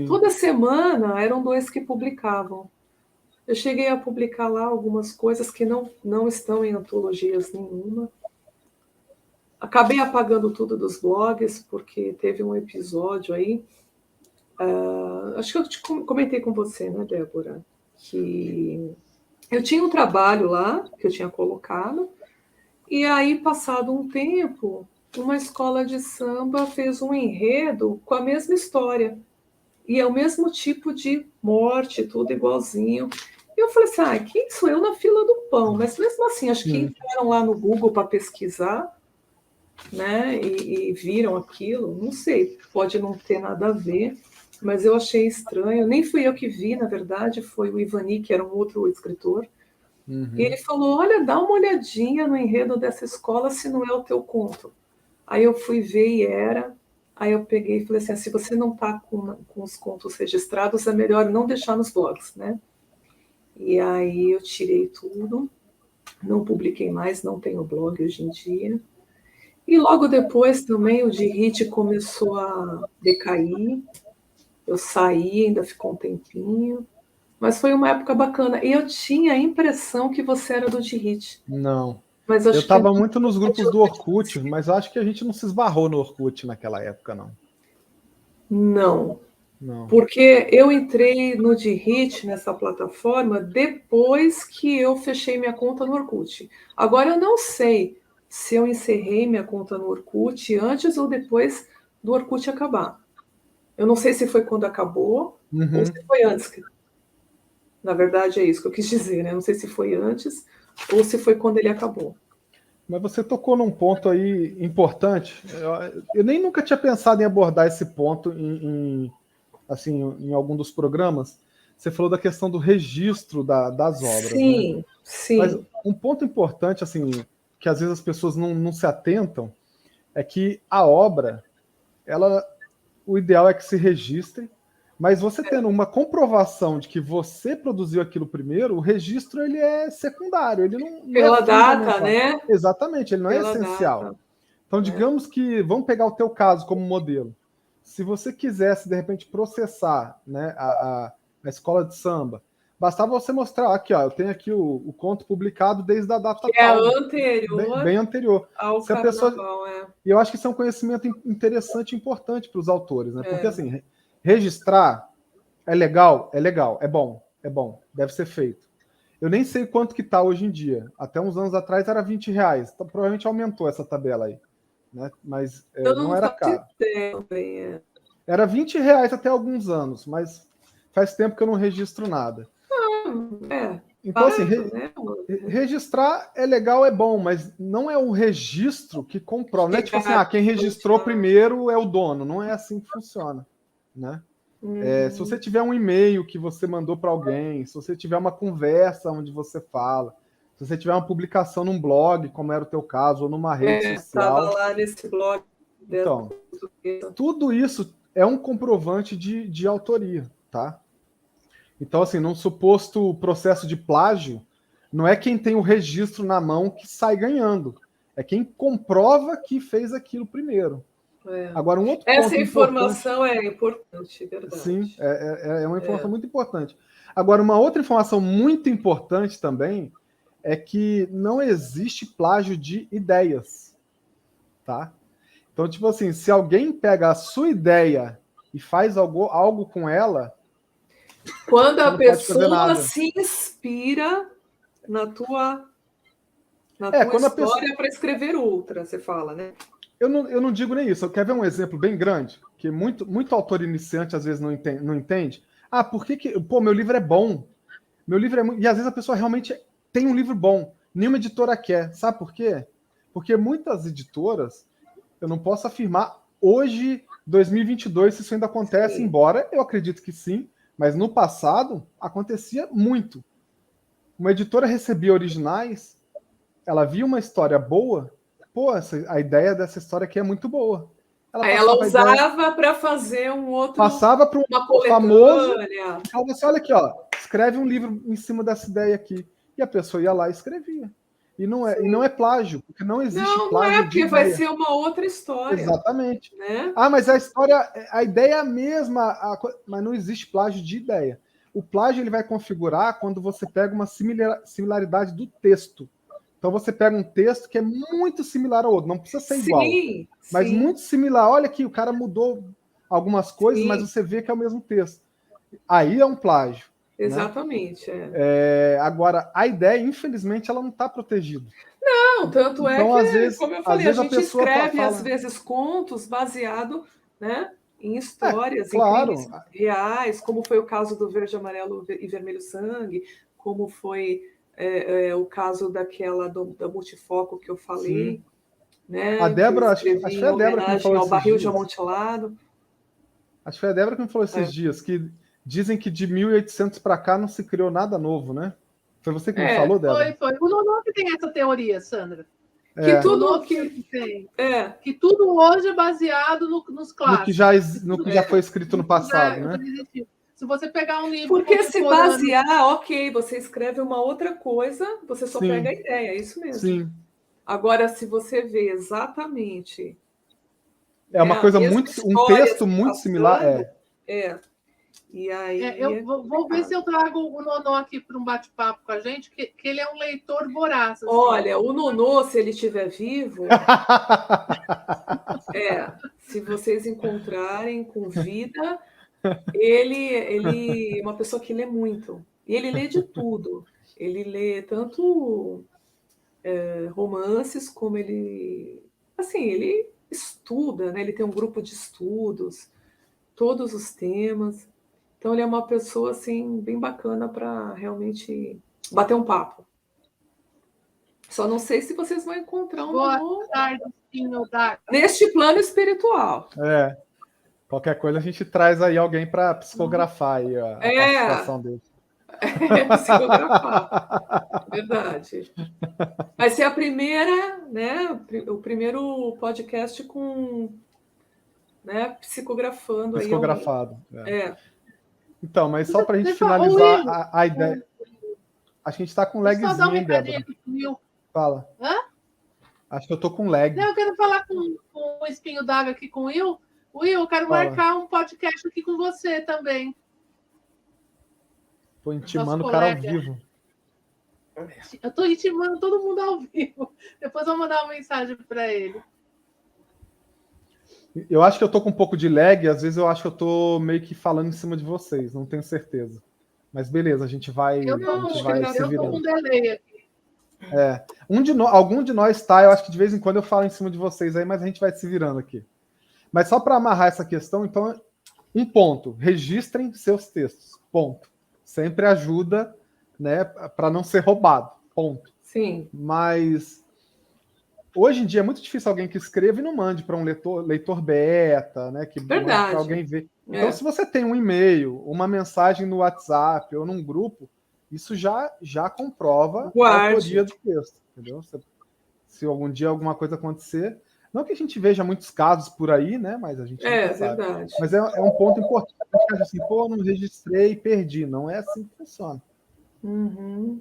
Toda semana eram 2 que publicavam. Eu cheguei a publicar lá algumas coisas que não estão em antologias nenhuma. Acabei apagando tudo dos blogs, porque teve um episódio aí. Acho que eu comentei com você, né, Débora? Que eu tinha um trabalho lá, que eu tinha colocado, e aí, passado um tempo, uma escola de samba fez um enredo com a mesma história. E é o mesmo tipo de morte, tudo igualzinho. E eu falei assim, quem sou eu na fila do pão? Mas mesmo assim, acho que entraram lá no Google para pesquisar, né? E viram aquilo. Não sei, pode não ter nada a ver, mas eu achei estranho. Nem fui eu que vi, na verdade, foi o Ivani, que era um outro escritor. E ele falou, olha, dá uma olhadinha no enredo dessa escola se não é o teu conto. Aí eu fui ver e era. Aí eu peguei e falei assim, se você não está com os contos registrados, é melhor não deixar nos blogs, né? E aí eu tirei tudo, não publiquei mais, não tenho blog hoje em dia. E logo depois também o de hit começou a decair. Eu saí, ainda ficou um tempinho. Mas foi uma época bacana. E eu tinha a impressão que você era do de hit. Não. Mas Eu acho que estava muito nos grupos do Orkut, mas acho que a gente não se esbarrou no Orkut naquela época, não. Não. Não. Porque eu entrei no de hit nessa plataforma depois que eu fechei minha conta no Orkut. Agora eu não sei se eu encerrei minha conta no Orkut antes ou depois do Orkut acabar. Eu não sei se foi quando acabou ou se foi antes. Na verdade é isso que eu quis dizer, né? Não sei se foi antes ou se foi quando ele acabou. Mas você tocou num ponto aí importante. Eu nem nunca tinha pensado em abordar esse ponto assim, em algum dos programas. Você falou da questão do registro das obras, Sim, né? sim. Mas um ponto importante, assim, que às vezes as pessoas não se atentam, é que a obra, o ideal é que se registre, mas você tendo uma comprovação de que você produziu aquilo primeiro, o registro ele é secundário, ele não Pela é data, fundamental. né? Exatamente, ele não é Pela essencial. data. Então, digamos que, vamos pegar o teu caso como modelo. Se você quisesse, de repente, processar, né, a escola de samba, bastava você mostrar, aqui, ó, eu tenho aqui o conto publicado desde a data Que é tal, anterior bem anterior. ao Se a pessoa, carnaval, e eu acho que isso é um conhecimento interessante e importante para os autores, né? Porque, assim, registrar é legal, é bom, deve ser feito. Eu nem sei quanto que tá hoje em dia. Até uns anos atrás era R$20. Então, provavelmente aumentou essa tabela aí. Né? Mas Eu não não era faço caro. ideia também. Era R$20 até alguns anos, mas faz tempo que eu não registro nada. Então, assim, Né? registrar é legal, é bom, mas não é o registro que comprova. Não é tipo assim, quem registrou primeiro é o dono. Não é assim que funciona. Né? Se você tiver um e-mail que você mandou para alguém, se você tiver uma conversa onde você fala, se você tiver uma publicação num blog, como era o teu caso, ou numa rede social. Estava lá nesse blog. Então, tudo isso é um comprovante de autoria, tá? Então, assim, num suposto processo de plágio, não é quem tem o registro na mão que sai ganhando. É quem comprova que fez aquilo primeiro. Agora, um outro Essa ponto informação importante, é importante, verdade. Sim, é uma informação muito importante. Agora, uma outra informação muito importante também é que não existe plágio de ideias, tá? Então, tipo assim, se alguém pega a sua ideia e faz algo com ela, quando a pessoa nada. se inspira na tua Quando história para escrever outra, você fala, né? Eu não digo nem isso. Eu quero ver um exemplo bem grande, que muito autor iniciante às vezes não entende. Por que pô, meu livro é bom? Meu livro é muito... E às vezes a pessoa realmente tem um livro bom. Nenhuma editora quer. Sabe por quê? Porque muitas editoras, eu não posso afirmar hoje, 2022, se isso ainda acontece, embora eu acredito que sim, mas no passado acontecia muito. Uma editora recebia originais, ela via uma história boa, pô, a ideia dessa história aqui é muito boa. Ela usava para fazer um outro. Passava para uma famoso. Falava assim: olha aqui, ó, escreve um livro em cima dessa ideia aqui. E a pessoa ia lá e escrevia. E não é plágio, porque não existe Não plágio é, de porque vai ideia. ser uma outra história. Exatamente. Né? Ah, mas a ideia é a mesma, mas não existe plágio de ideia. O plágio ele vai configurar quando você pega uma similaridade do texto. Então você pega um texto que é muito similar ao outro, não precisa ser igual, mas muito similar. Olha aqui, o cara mudou algumas coisas, mas você vê que é o mesmo texto. Aí é um plágio. Exatamente. Né? Agora, a ideia, infelizmente, ela não está protegida. Não, tanto então, que, às vezes, como eu falei, a gente escreve, fala... às vezes, contos baseado, né, em histórias, claro. em crimes reais, como foi o caso do Verde, Amarelo e Vermelho Sangue, como foi o caso da Multifoco que eu falei. Né, a Débora, acho que foi a Débora que me falou ao barril dias. de Amontilado. Acho que foi a Débora que me falou esses dias, que dizem que de 1800 para cá não se criou nada novo, né? Foi você que me falou, Débora? Foi. O Nonô que tem essa teoria, Sandra. Que tudo que tudo hoje é baseado nos clássicos. No que já foi escrito no passado, né? Se você pegar um livro... Porque se basear, ok, você escreve uma outra coisa, você só pega a ideia, é isso mesmo. Sim. Agora, se você vê exatamente... É uma coisa um texto muito similar. E aí... eu vou ver se eu trago o Nonô aqui para um bate-papo com a gente, que ele é um leitor voraz. Assim. Olha, o Nonô, se ele estiver vivo... se vocês encontrarem com vida, ele é uma pessoa que lê muito. E ele lê de tudo. Ele lê tanto romances, como ele estuda, né? Ele tem um grupo de estudos, todos os temas. Então ele é uma pessoa assim bem bacana para realmente bater um papo. Só não sei se vocês vão encontrar um Boa tarde, neste plano espiritual. Qualquer coisa a gente traz aí alguém para psicografar aí a participação dele. Psicografar. Verdade. Vai ser a primeira, né? O primeiro podcast com, né, psicografando. Psicografado. Aí Então, mas só para a gente finalizar a ideia. Acho que a gente está com lagzinho, hein, Débora? Fala. Hã? Acho que eu tô com lag. Não, eu quero falar com um espinho d'água aqui com o Will. Will, eu quero marcar um podcast aqui com você também. Tô intimando o cara ao vivo. Eu tô intimando todo mundo ao vivo. Depois eu vou mandar uma mensagem para ele. Eu acho que eu tô com um pouco de lag, às vezes eu acho que eu tô meio que falando em cima de vocês, não tenho certeza. Mas beleza, a gente vai, se virando. Eu tô com delay aqui. Algum de nós tá, eu acho que de vez em quando eu falo em cima de vocês aí, mas a gente vai se virando aqui. Mas só para amarrar essa questão, então, um ponto, registrem seus textos, ponto. Sempre ajuda, né, para não ser roubado, ponto. Sim. Mas hoje em dia é muito difícil alguém que escreva e não mande para um leitor beta, né, que para alguém ver. Então, se você tem um e-mail, uma mensagem no WhatsApp ou num grupo, isso já comprova a autoria do texto, entendeu? Se algum dia alguma coisa acontecer, não que a gente veja muitos casos por aí, né? Mas a gente não sabe. Verdade. Mas é um ponto importante. Assim, não registrei e perdi. Não é assim que funciona. Uhum.